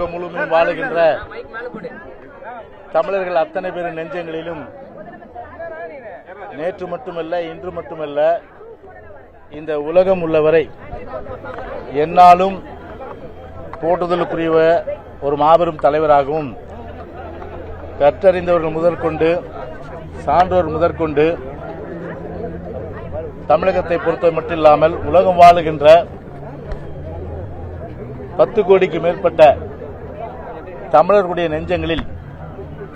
உலகம் முழுவதும் வாழுகின்ற தமிழர்கள் அத்தனை பேரின் நெஞ்சங்களிலும் நேற்று மட்டுமல்ல, இன்று மட்டுமல்ல, இந்த உலகம் உள்ளவரை எந்நாளும் போற்றுதலுக்குரிய ஒரு மாபெரும் தலைவராகவும் கற்றறிந்தவர்கள் முதற்கொண்டு சான்றோர் முதற்கொண்டு தமிழகத்தை பொறுத்தவரை மட்டுமில்லாமல் உலகம் வாழுகின்ற 10 கோடிக்கு மேற்பட்ட தமிழர்களுடைய நெஞ்சங்களில்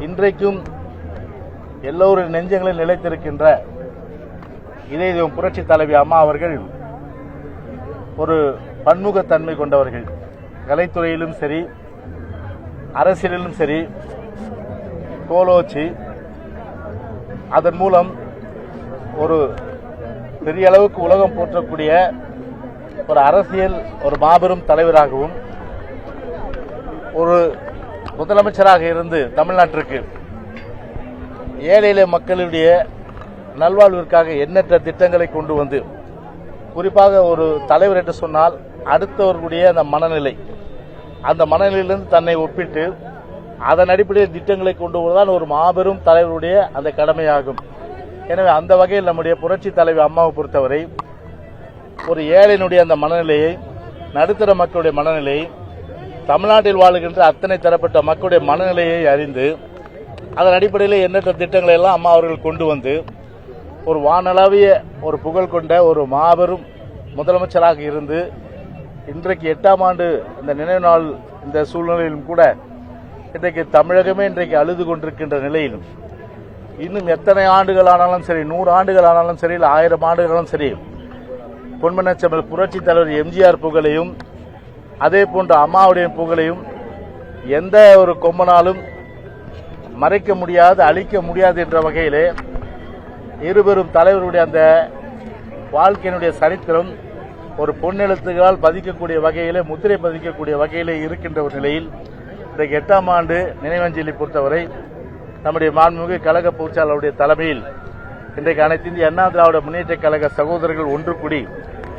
இன்றைக்கும் எல்லோருடைய நெஞ்சங்களில் நிலைத்திருக்கின்ற இதய தெய்வம் புரட்சி தலைவி அம்மா அவர்கள் ஒரு பன்முகத்தன்மை கொண்டவர்கள். கலைத்துறையிலும் சரி, அரசியலிலும் சரி, கோலோச்சி அதன் மூலம் ஒரு பெரிய அளவுக்கு உலகம் போற்றக்கூடிய ஒரு அரசியல் ஒரு மாபெரும் தலைவராகவும் ஒரு முதலமைச்சராக இருந்து தமிழ்நாட்டிற்கு ஏழை எளிய மக்களுடைய நல்வாழ்விற்காக எண்ணற்ற திட்டங்களை கொண்டு வந்து, குறிப்பாக ஒரு தலைவர் என்று சொன்னால் அடுத்தவர்களுடைய அந்த மனநிலையிலிருந்து தன்னை ஒப்பிட்டு அதன் அடிப்படையில் திட்டங்களை கொண்டு வருவதுதான் ஒரு மாபெரும் தலைவருடைய அந்த கடமையாகும். எனவே அந்த வகையில் நம்முடைய புரட்சி தலைவி அம்மாவை பொறுத்தவரை ஒரு ஏழையினுடைய அந்த மனநிலையை, நடுத்தர மக்களுடைய மனநிலையை, தமிழ்நாட்டில் வாழுகின்ற அத்தனை தரப்பட்ட மக்களுடைய மனநிலையை அறிந்து அதன் அடிப்படையில் எண்ணற்ற திட்டங்களை எல்லாம் அம்மா அவர்கள் கொண்டு வந்து ஒரு வானளாவிய ஒரு புகழ் கொண்ட ஒரு மாபெரும் முதலமைச்சராக இருந்து இன்றைக்கு 8ஆம் ஆண்டு இந்த நினைவு நாள் இந்த சூழ்நிலையிலும் கூட இன்றைக்கு தமிழகமே இன்றைக்கு அழுது கொண்டிருக்கின்ற நிலையிலும் இன்னும் எத்தனை ஆண்டுகள் ஆனாலும் சரி, 100 ஆண்டுகள் ஆனாலும் சரி, 1000 ஆண்டுகளும் சரி, பொன்மனச்செம்மல் புரட்சி தலைவர் எம்ஜிஆர் புகழையும் அதே போன்ற அம்மாவுடைய புகழையும் எந்த ஒரு கொம்பனாலும் மறைக்க முடியாது, அழிக்க முடியாது என்ற வகையிலே இருபெரும் தலைவருடைய அந்த வாழ்க்கையினுடைய சரித்திரம் ஒரு பொன்னெழுத்துகளால் பதிக்கக்கூடிய வகையிலே, முத்திரை பதிக்கக்கூடிய வகையிலே இருக்கின்ற ஒரு நிலையில் இன்றைக்கு 8ஆம் ஆண்டு நினைவஞ்சலி பொறுத்தவரை நம்முடைய மாண்புமிகு கழக பொதுச்செயலாளருடைய தலைமையில் இன்றைக்கு அனைத்து இந்திய அண்ணா திராவிட முன்னேற்ற கழக சகோதரர்கள் ஒன்று கூடி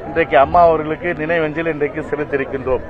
இன்றைக்கு அம்மா அவர்களுக்கு நினைவஞ்சலி இன்றைக்கு செலுத்தியிருக்கின்றோம்.